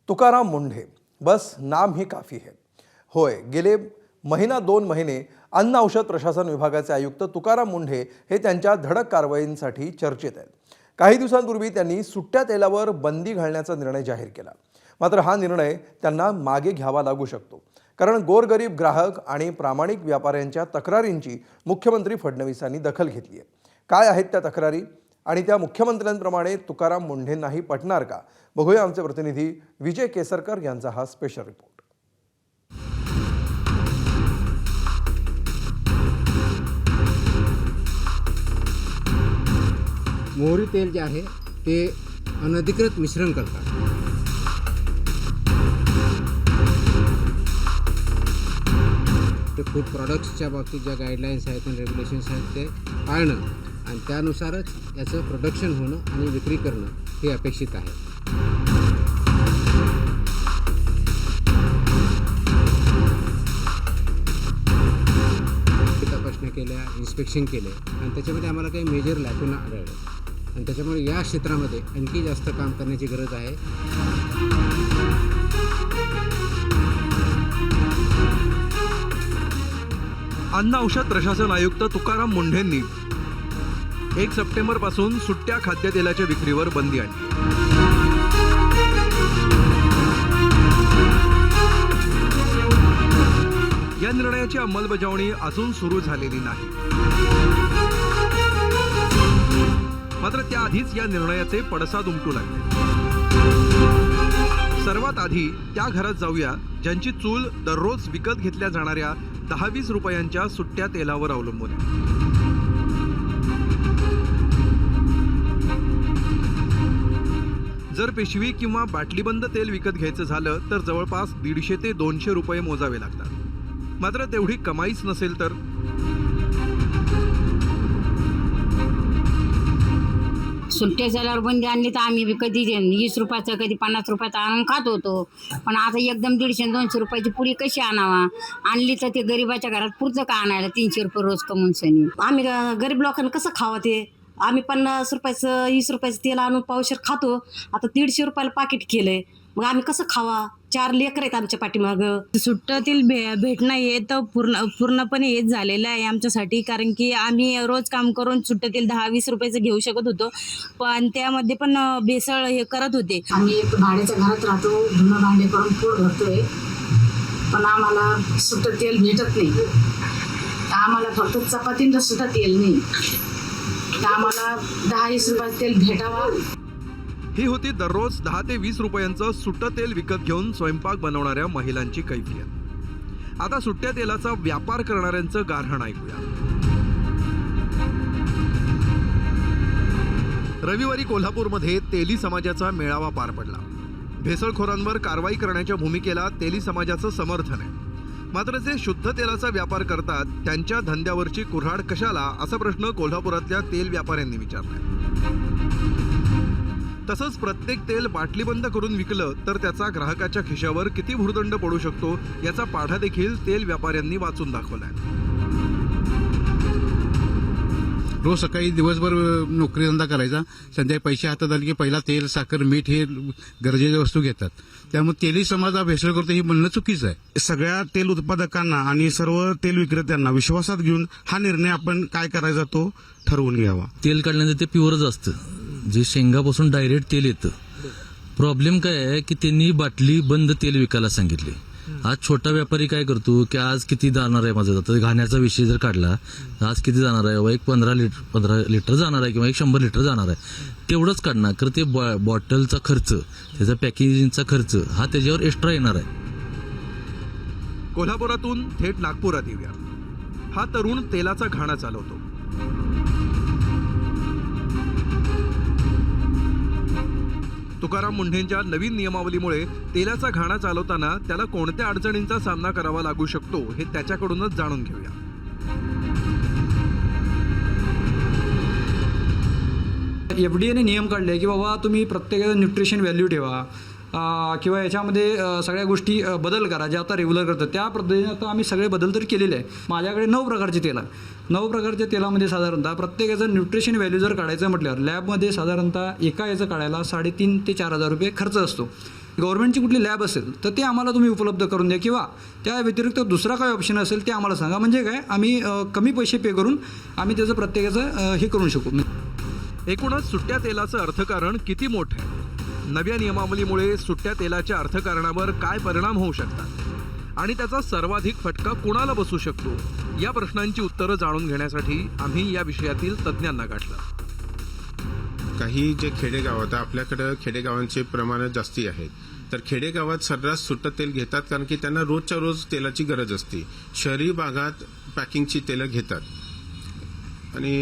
तुकाराम मुंढे, बस नाम ही काफी है। होय, गेले महिना 2 महिने अन्न औषध प्रशासन विभागाचे आयुक्त तुकाराम मुंढे हे त्यांच्या धडक कारवाईंसाठी चर्चेत आहेत। काही दिवसांपूर्वी त्यांनी सुट्ट्या तेलावर बंदी घालण्याचा निर्णय जाहीर केला। मात्र हा निर्णय त्यांना मागे घ्यावा लागू शकतो, कारण गोरगरीब ग्राहक आणि प्रामाणिक व्यापाऱ्यांच्या तक्रारींची मुख्यमंत्री फडणवीसांनी दखल घेतली आहे। काय आहेत त्या तक्रारी आणि त्या मुख्यमंत्र्यांप्रमाणे तुकाराम मुंढेंनाही पटणार का? बघूया आमचे प्रतिनिधी विजय केसरकर यांचा हा स्पेशल रिपोर्ट। मोहरी तेल जे आहे ते अनधिकृत मिश्रण करतात। ते फूड प्रॉडक्ट्सच्या बाबतीत ज्या गाईडलाईन्स आहेत आणि रेग्युलेशन्स आहेत ते पाळणं आणि त्यानुसारच याचं प्रोडक्शन होणं आणि विक्री करणं हे अपेक्षित आहे। तपासण्या केल्या, इन्स्पेक्शन केले आणि त्याच्यामध्ये आम्हाला काही मेजर लॅकुना आढळले आणि त्याच्यामुळे या क्षेत्रामध्ये आणखी जास्त काम करण्याची गरज आहे। अन्न औषध प्रशासन आयुक्त तुकाराम मुंढेंनी 1 सप्टेंबरपासून सुट्ट्या खाद्यतेलाच्या विक्रीवर बंदी आणली। या निर्णयाची अंमलबजावणी अजून सुरू झालेली नाही। मात्र त्याआधीच या निर्णयाचे पडसाद उमटू लागले। सर्वात आधी त्या घरात जाऊया ज्यांची चूल दररोज विकत घेतल्या जाणाऱ्या 10-20 रुपयांच्या सुट्ट्या तेलावर अवलंबून आहे। जर पिशवी किंवा बाटलीबंद तेल विकत घ्यायचं झालं तर जवळपास 150 ते 200 रुपये मोजावे लागतात। मात्र तेवढी कमाईच नसेल तर सुट्ट्या तेलावर बंदी आणली तर आम्ही कधी 20 रुपयाचं कधी 50 रुपयाचं आणून खात होतो, पण आता एकदम 150-200 रुपयाची पुडी कशी आणावा? आणली तर ते गरीबाच्या घरात पुरतं का आणायला 300 रुपये रोज कमवून सनी? आम्ही गरीब लोकांना कसं खावं? ते आम्ही 50 रुपयाचं 20 रुपयाचं तेल आणून पावशेर खातो, आता 150 रुपयाला पाकिट केलंय, मग आम्ही कसं खावा? 4 लेकर आहेत आमच्या पाठीमागं। सुट्ट्यातील भेटणं हे तर पूर्णपणे हेच झालेलं आहे आमच्यासाठी, कारण की आम्ही रोज काम करून सुट्ट्यातील 10-20 रुपयाचं घेऊ शकत होतो, पण त्यामध्ये पण भेसळ हे करत होते। आम्ही एक भाड्याच्या घरात राहतो, धुणं भांडे करून पोट भरतोय, पण आम्हाला सुट्टं तेल भेटत नाही। आम्हाला फक्त चपातींचं सुद्धा तेल नाही, तर आम्हाला 10-20 रुपयाचं तेल भेटावा। ही होती दररोज 10 ते 20 रुपयांचं सुट्टं तेल विकत घेऊन स्वयंपाक बनवणाऱ्या महिलांची कैफियत। आता सुट्ट्या तेलाचा व्यापार करणाऱ्यांचं गारहाण ऐकूया। रविवारी कोल्हापूरमध्ये तेली समाजाचा मेळावा पार पडला। भेसळखोरांवर कारवाई करण्याच्या भूमिकेला तेली समाजाचं समर्थन आहे। मात्र जे शुद्ध तेलाचा व्यापार करतात त्यांच्या धंद्यावरची कुऱ्हाड कशाला, असा प्रश्न कोल्हापुरातल्या तेल व्यापाऱ्यांनी विचारलाय। तसंच प्रत्येक तेल बाटलीबंद करून विकलं तर त्याचा ग्राहकाच्या खिशावर किती भुर्दंड पडू शकतो याचा पाढा देखील तेल व्यापाऱ्यांनी वाचून दाखवलाय। रोज सकाळी दिवसभर नोकरीधंदा करायचा, संध्याकाळी पैसे हातात आले की पहिला तेल, साखर, मीठ हे गरजेच्या वस्तू घेतात। त्यामुळे तेली समाज हा भेसळ करतो हे म्हणणं चुकीचं आहे। सगळ्या तेल उत्पादकांना आणि सर्व तेल विक्रेत्यांना विश्वासात घेऊन हा निर्णय आपण काय करायचा तो ठरवून घ्यावा। तेल काढल्यानंतर ते प्युअरच असतं, जे शेंगापासून डायरेक्ट तेल येतं। प्रॉब्लेम काय आहे की त्यांनी बाटली बंद तेल विकायला सांगितले। आज छोटा व्यापारी काय करतो की आज किती जाणार आहे माझं, आता घाण्याचा विषय जर काढला, आज किती जाणार आहे, एक 15 लिटर जाणार आहे किंवा एक 100 लिटर जाणार आहे, तेवढंच काढणार, तर ते बॉटलचा खर्च, त्याचा पॅकेजिंगचा खर्च हा त्याच्यावर एक्स्ट्रा येणार आहे। कोल्हापुरातून थेट नागपुरात येऊया। हा तरुण तेलाचा घाणा चालवतो। तुकाराम मुंढेंच्या नवीन नियमावलीमुळे तेलाचा घाणा चालवताना त्याला कोणत्या अडचणींचा सामना करावा लागू शकतो हे त्याच्याकडूनच जाणून घेऊया। FDAने नियम काढले की बाबा तुम्ही प्रत्येकाचं न्यूट्रिशन व्हॅल्यू ठेवा, किंवा याच्यामध्ये सगळ्या गोष्टी बदल करा जे आता रेग्युलर करतात त्या पद्धतीने आता आम्ही सगळे बदल तर केलेले आहे। माझ्याकडे 9 प्रकारचे तेल आहे। 9 प्रकारच्या तेलामध्ये साधारणतः प्रत्येकाचं न्यूट्रिशन व्हॅल्यू जर काढायचं म्हटल्यावर लॅबमध्ये साधारणतः एका याचं काढायला 3,500 ते 4,000 रुपये खर्च असतो। गव्हर्नमेंटची कुठली लॅब असेल तर ते आम्हाला तुम्ही उपलब्ध करून द्या, किंवा त्या व्यतिरिक्त दुसरा काय ऑप्शन असेल ते आम्हाला सांगा. म्हणजे काय, आम्ही कमी पैसे पे करून आम्ही त्याचं प्रत्येकाचं हे करू शकू. एकूणच सुट्ट्या तेलाचं अर्थकारण किती मोठं आहे? नव्या नियमावलीमुळे सुट्ट्या तेलाच्या अर्थकारणावर काय परिणाम होऊ शकतात आणि त्याचा सर्वाधिक फटका कोणाला बसू शकतो, या प्रश्नांची उत्तरं जाणून घेण्यासाठी आम्ही या विषयातील तज्ज्ञांना गाठलं. काही जे खेडेगावात, आपल्याकडं खेडेगावांचे प्रमाण जास्ती आहेत, तर खेडेगावात सर्रास सुट्टं तेल घेतात कारण की त्यांना रोजच्या रोज तेलाची गरज असते. शहरी भागात पॅकिंगची तेलं घेतात आणि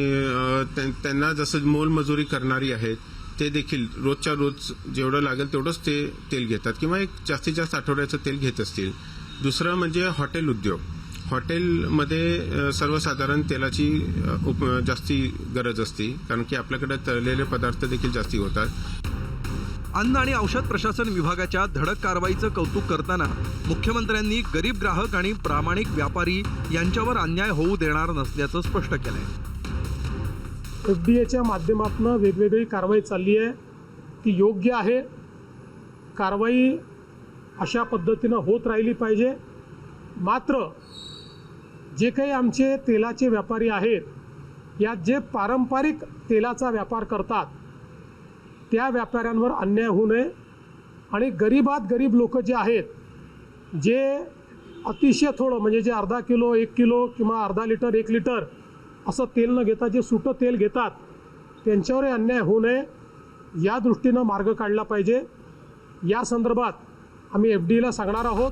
त्यांना जसं मोलमजुरी करणारी आहेत ते देखील रोजच्या रोज जेवढं लागेल तेवढंच ते तेल घेतात किंवा एक जास्तीत जास्त आठवड्याचं तेल घेत असतील. दुसरं म्हणजे हॉटेल उद्योग. हॉटेलमध्ये सर्वसाधारण तेलाची जास्ती गरज असते कारण की आपल्याकडे तळलेले पदार्थ देखील जास्ती होतात. अन्न आणि औषध प्रशासन विभागाच्या धडक कारवाईचं कौतुक करताना मुख्यमंत्र्यांनी गरीब ग्राहक आणि प्रामाणिक व्यापारी यांच्यावर अन्याय होऊ देणार नसल्याचं स्पष्ट केलंय. FDA माध्यमातून वेगवेगळी कारवाई चालली आहे, ती योग्य आहे. कारवाई अशा पद्धतीनं होत राहिली पाहिजे. मात्र जे काही आमचे तेलाचे व्यापारी आहेत, यात जे पारंपरिक तेलाचा व्यापार करतात त्या व्यापाऱ्यांवर अन्याय होऊ नये आणि गरीबात गरीब लोक जे आहेत, जे अतिशय थोडं म्हणजे जे अर्धा किलो 1 किलो किंवा अर्धा लिटर 1 लिटर असं तेल न घेता जे सुटं तेल घेतात त्यांच्यावरही अन्याय होऊ नये, या दृष्टीनं मार्ग काढला पाहिजे. या संदर्भात आम्ही FDAला सांगणार आहोत.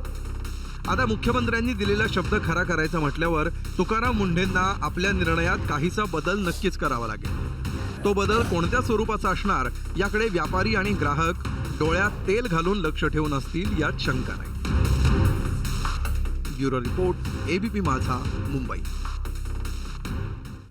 आता मुख्यमंत्र्यांनी दिलेला शब्द खरा करायचा म्हटल्यावर तुकाराम मुंढेंना आपल्या निर्णयात काहीसा बदल नक्कीच करावा लागेल. तो बदल कोणत्या स्वरूपाचा असणार याकडे व्यापारी आणि ग्राहक डोळ्यात तेल घालून लक्ष ठेवून असतील यात शंका नाही. ब्युरो रिपोर्ट, ABP माझा, मुंबई.